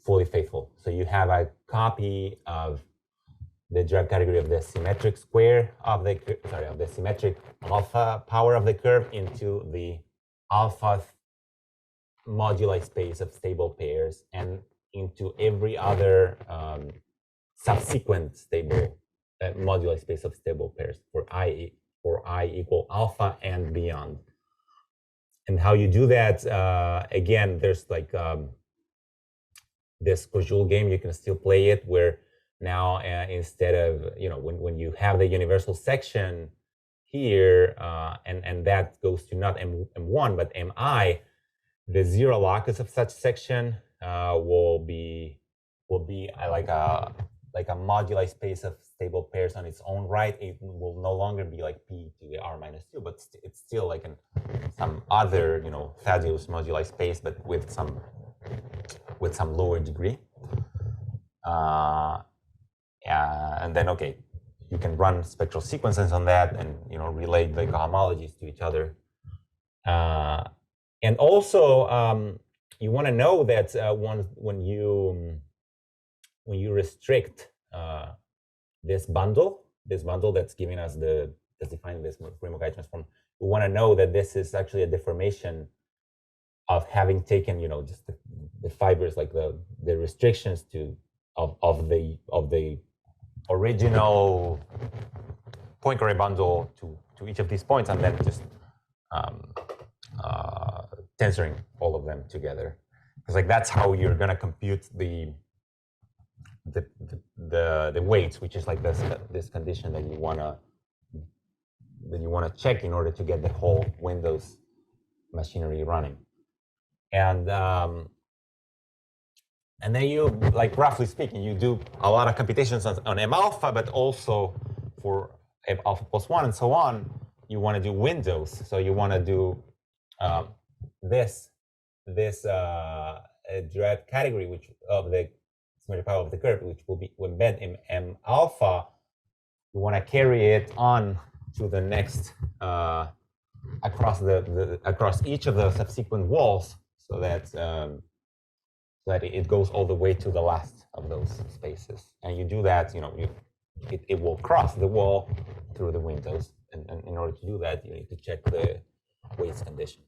fully faithful. So you have a copy of the derived category of the symmetric square of the symmetric alpha power of the curve into the alpha moduli space of stable pairs and into every other subsequent stable moduli space of stable pairs for I equal alpha and beyond. And how you do that, again, there's like this Kojoule game, you can still play it, where now instead of, when you have the universal section here, and that goes to not M1, but Mi, the zero locus of such section will be like a moduli space of stable pairs on its own right. It will no longer be like P to the R minus 2, but it's still like some other, fabulous moduli space, but with some lower degree. And then, okay, you can run spectral sequences on that and, relate the cohomologies to each other. And also, you want to know that when you restrict this bundle that's giving us that's defining this Fourier-Mukai transform, we want to know that this is actually a deformation of having taken, just the fibers, like the restrictions of the original Poincare bundle to each of these points, and then just tensoring all of them together. Because like that's how you're gonna compute the the weights, which is like this condition that you wanna check in order to get the whole Windows machinery running. And then you, like roughly speaking, you do a lot of computations on M alpha, but also for M alpha plus 1 and so on, you want to do windows. So you want to do this derived category, which of the symmetric power of the curve, which will be embed in M alpha. You want to carry it on to the next across each of the subsequent walls, so that it goes all the way to the last of those spaces. And you do that, it will cross the wall through the windows. And in order to do that, you need to check the weights condition.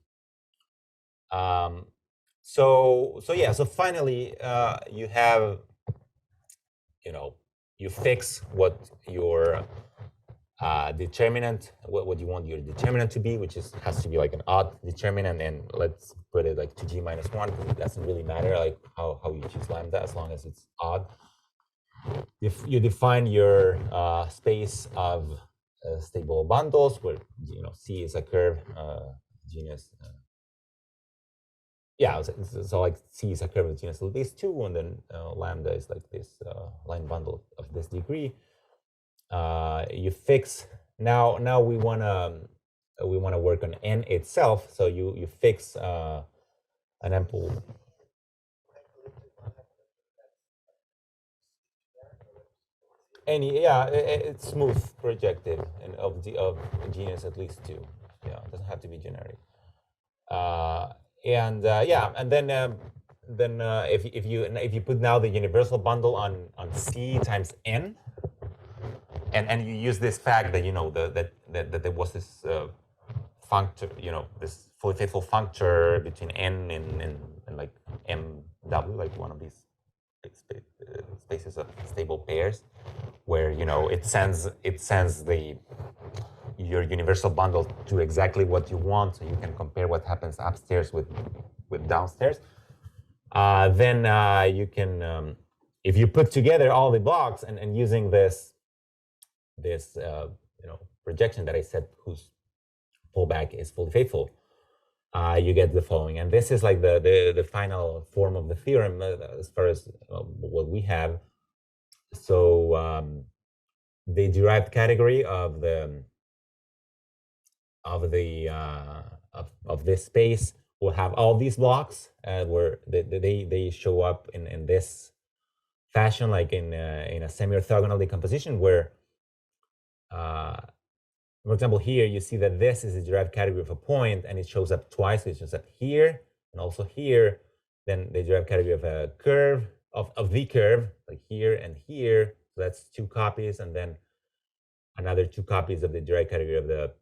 So finally, you have, you fix what your determinant, what you want your determinant to be, which has to be like an odd determinant, and let's put it like 2g minus 1, because it doesn't really matter like how you choose lambda as long as it's odd. If you define your space of stable bundles, where C is a curve, genus. So like C is a curve of genus at least 2, and then lambda is like this line bundle of this degree. You fix now we wanna work on n itself. So you fix an ample. It's smooth projective and of genus at least 2. Yeah, it doesn't have to be generic. And then if you put now the universal bundle on C times n, and you use this fact that that there was this functor, this fully faithful functor between n and like mw, like one of these spaces of stable pairs, where it sends your universal bundle to exactly what you want, so you can compare what happens upstairs with downstairs. Then you can, if you put together all the blocks and using this projection that I said whose pullback is fully faithful, you get the following. And this is like the final form of the theorem as far as what we have. So the derived category of this space will have all these blocks where they show up in this fashion, like in a semi-orthogonal decomposition, where for example, here you see that this is a derived category of a point, and it shows up twice. So it shows up here and also here. Then the derived category of a curve, of the curve, like here and here. So that's 2 copies, and then another 2 copies of the derived category of the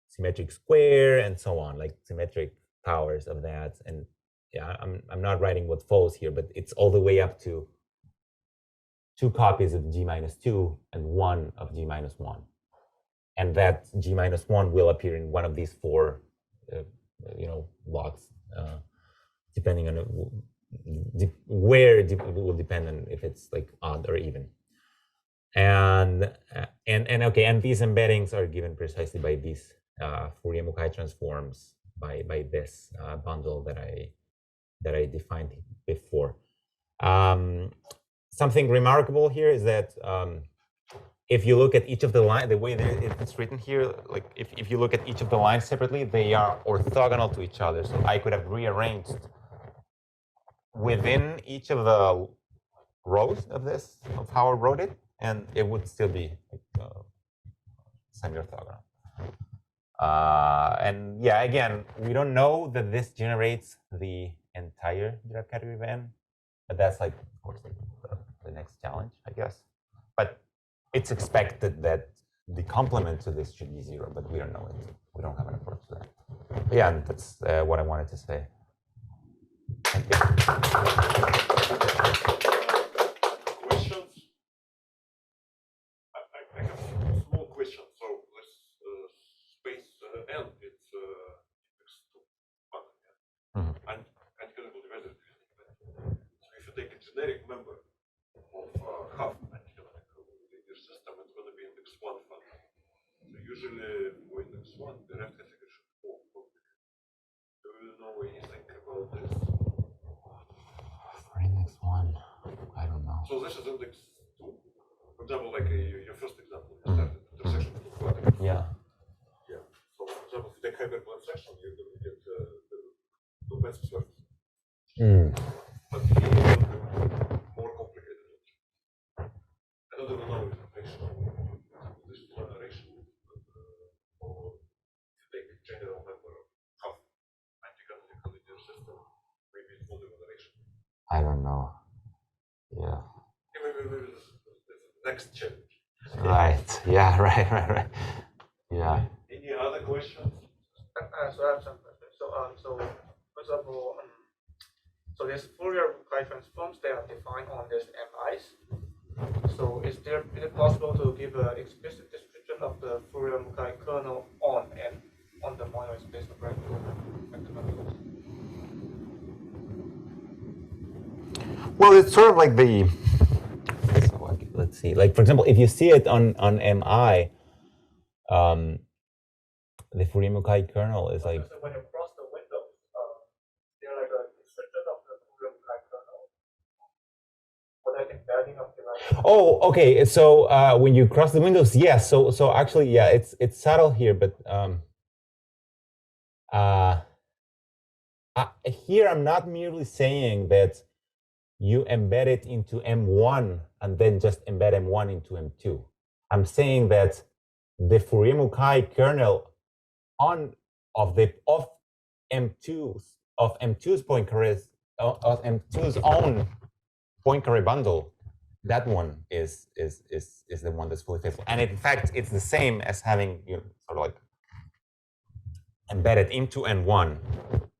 symmetric square, and so on, like symmetric powers of that. And yeah, I'm not writing what follows here, but it's all the way up to 2 copies of g minus 2 and 1 of g minus 1. And that g minus 1 will appear in one of these 4, blocks, depending on where it will depend on if it's like odd or even. And these embeddings are given precisely by these Fourier-Mukai transforms by this bundle that I defined before. Something remarkable here is that if you look at each of the lines, the way that it's written here, like if you look at each of the lines separately, they are orthogonal to each other. So I could have rearranged within each of the rows of this, of how I wrote it, and it would still be like, semi-orthogonal. And yeah, again, we don't know that this generates the entire derived category of n, but that's like, of course, like the next challenge, I guess. But it's expected that the complement to this should be 0, but we don't know it. We don't have an approach to that. But yeah, that's what I wanted to say. Thank you.
Questions? I have a small question. So this space n, it's equals to 1. Yeah? And calculable divisor. So if you take a generic member of one, derived category should fall. Do you know anything about this?
For index 1, I don't know.
So this is index 2. For example, like your first example, you started intersection of quadratic.
Yeah.
Yeah. So for example, if you take hyperplane section, you're going to get two best surfaces. But here you're going to more complicated. I don't even know if ratio. This is one ratio. Or if you take a general number of half anti-canonical linear system, maybe it's more than one ratio.
I don't know. Yeah.
Maybe this is the next challenge.
Right. Yeah. Right. Yeah.
Any other questions?
So I have some questions. So for example, so these Fourier-Mukai transforms, they are defined on these MIs. So is it possible to give an explicit description of the Fourier-Mukai kernel on N on the modular space of rectangle vector bundles?
Well, it's sort of like the. So, let's see. Like, for example, if you see it on MI, the Fourier-Mukai kernel is like.
So when you cross the windows, they're like a description of the Fourier-Mukai kernel. What I think embedding of the.
Oh, okay. So when you cross the windows, yes. So actually, yeah, it's subtle here, but here I'm not merely saying that you embed it into M1 and then just embed M1 into M2. I'm saying that the Fourier-Mukai kernel of M2's Poincaré of M2's own Poincaré bundle, that one is the one that's fully faithful. And in fact, it's the same as having sort of like embedded into N1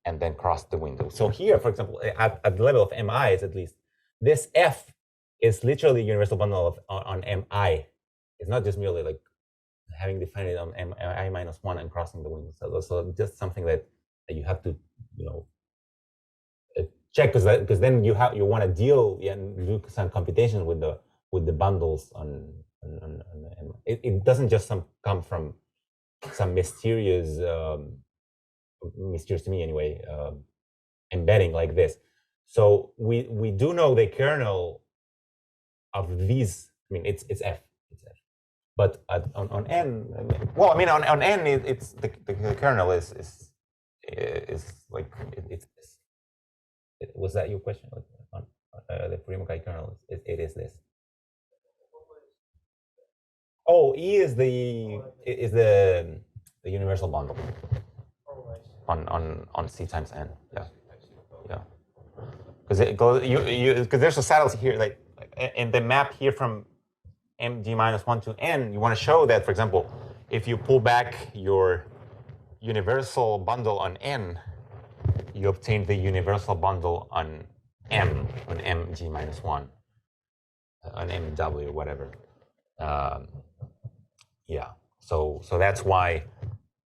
and then cross the window. So here, for example, at the level of MIs at least, this F is literally a universal bundle on MI. It's not just merely like having defined it on MI minus 1 and crossing the window. So just something that you have to check, because then you want to deal and do some computation with the bundles on it doesn't just come from some mysterious to me anyway, embedding like this. So we do know the kernel of these. I mean, it's F. But on N, well, I mean, on N, it's the kernel is like it's. Was that your question? Like on the Fourier-Mukai kernel, it is this. Oh, E is the universal bundle on C times N. Yeah. Because there's a saddle here, like in the map here from mg minus 1 to N. You want to show that, for example, if you pull back your universal bundle on N, you obtain the universal bundle on M, on mg minus 1, on mw or whatever. Yeah, so that's why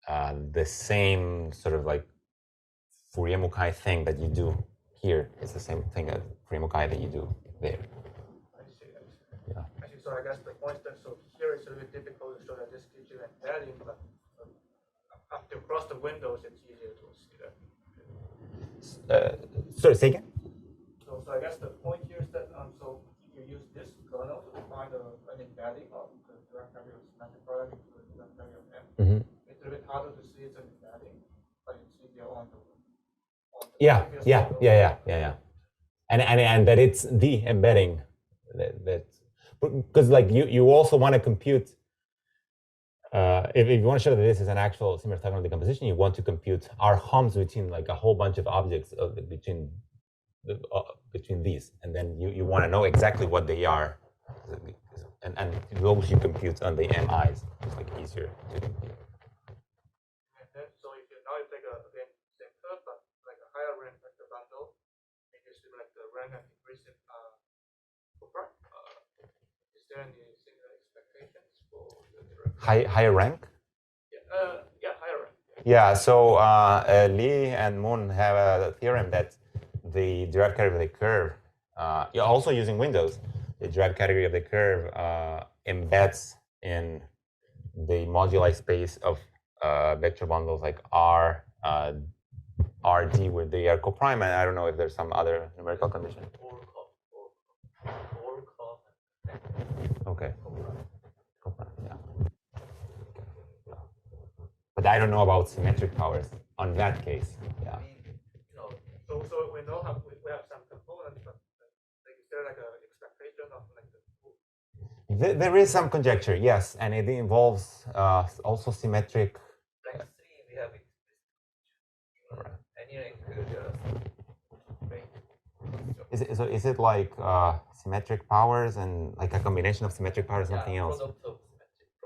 the same sort of like Fourier-Mukai thing that you do here is the same thing as Fourier-Mukai that you do there.
I see.
Yeah.
So I guess the point is that so here it's a little bit difficult to show that this gives you an embedding, but after you cross the windows, it's easier to see that.
Sorry, say again?
So I guess the point here is that so you use this kernel to define an embedding of the direct value of symmetric product into the direct value of M. It's a bit harder to see it's an embedding, but it's easier on the
Yeah. And that it's the embedding that because like you also want to compute if you want to show that this is an actual semi-orthogonal decomposition, you want to compute our homes between like a whole bunch of objects between these, and then you want to know exactly what they are, and those you compute on the MIs. It's like easier to compute.
And then so if you now take again same curve but like a higher rank vector bundle, it is like the rank and decreasing over. Is there any similar expectations for the direct
Higher rank?
Yeah, higher rank.
Yeah, so Lee and Moon have a theorem that the derived category of the curve, also using Windows, the derived category of the curve embeds in the moduli space of vector bundles like R, RD where they are coprime, and I don't know if there's some other numerical condition. Okay. Coprime, yeah. But I don't know about symmetric powers on that case. Yeah.
So we know we have some components, but like, is there like an expectation of like the
There is some conjecture, yes, and it involves also symmetric.
Rank 3, we have it. Any rank,
Is it like symmetric powers and like a combination of symmetric powers, something else?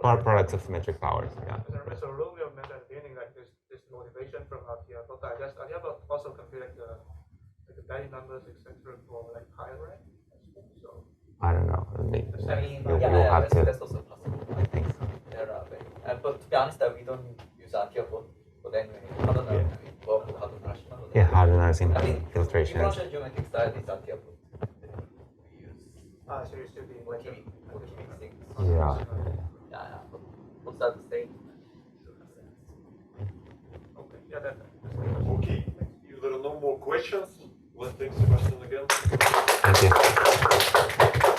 Products of symmetric powers, yeah.
So Romeo mentioned beginning like this motivation from up here, but I guess I have also compared the value numbers, etc. for like higher rank. So
I don't know. You'll have
that's
to.
also possible.
I think so.
There are, but to be honest, we don't use RTL for the anyway. I don't know. How to Narasimhan.
Yeah, how do Narasimhan
I mean,
filtration?
differential geometric style is RTL. We use
so you still be
for chemic things.
Yeah.
Yeah. What's that state?
okay. Yeah, that.
Okay, if there are no more questions, let's thank Sebastián again.
Thank you.